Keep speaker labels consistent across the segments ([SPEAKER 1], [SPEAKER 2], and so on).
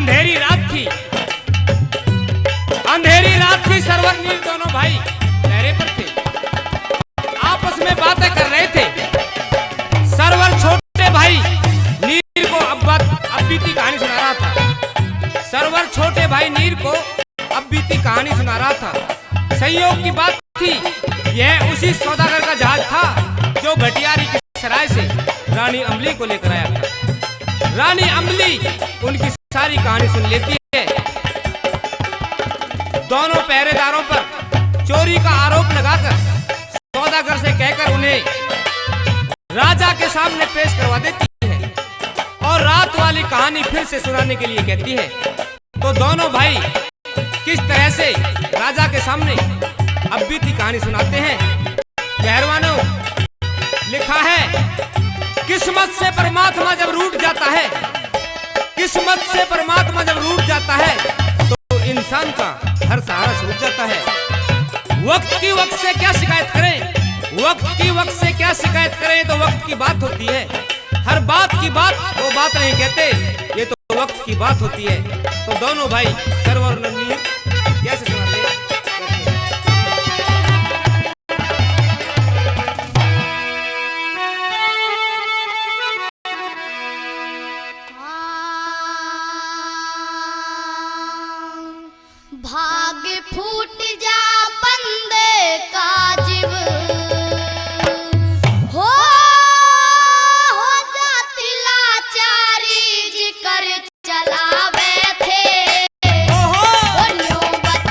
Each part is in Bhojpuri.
[SPEAKER 1] अंधेरी रात थी, अंधेरी रात थी। सरवर नीर दोनों भाई पहरे पर थे, आपस में बातें कर रहे थे। सरवर छोटे भाई नीर को अब बीती कहानी सुना रहा था। सरवर छोटे भाई नीर को अब बीती कहानी सुना रहा था। संयोग की बात थी, यह उसी सौदागर का जहाज था जो भटियारी की सराय से रानी अम्बली को लेकर आया था। रानी अम्बली उनकी सारी कहानी सुन लेती है। दोनों पहरेदारों पर चोरी का आरोप लगाकर सौदागर से कहकर उन्हें राजा के सामने पेश करवा देती है और रात वाली कहानी फिर से सुनाने के लिए कहती है। तो दोनों भाई किस तरह से राजा के सामने अब बीती कहानी सुनाते हैं। पहलवानों, लिखा है, किस्मत से परमात्मा जब रूठ जाता है, किस्मत से परमात्मा जब रूठ जाता है तो इंसान का हर सहारा छूट जाता है। वक्त से क्या शिकायत करें, वक्त से क्या शिकायत करें, तो वक्त की बात होती है। हर बात की बात वो बात नहीं कहते, ये तो वक्त की बात होती है। तो दोनों भाई सरवर और नीर कैसे सुनाते हैं।
[SPEAKER 2] भाग्य फूट जा बंदे का जीव, हो जाती लाचारी जिकर चलावे थे, नौबत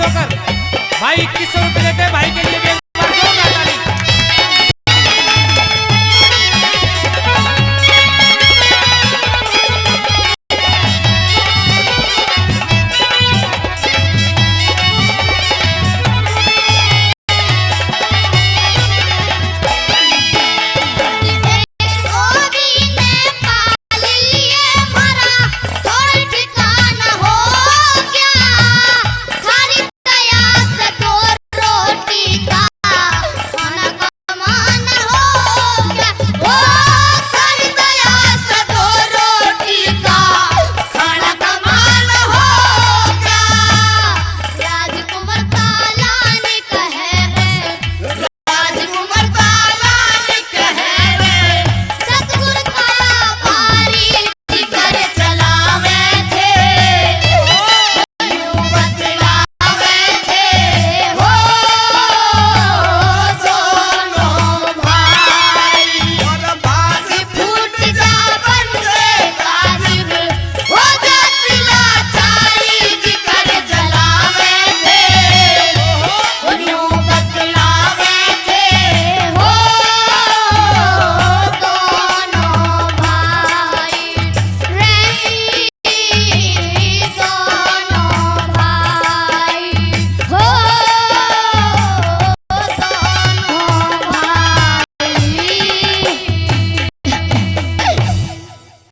[SPEAKER 1] होकर भाई 2100 रुपये देते हैं भाई के लिए भी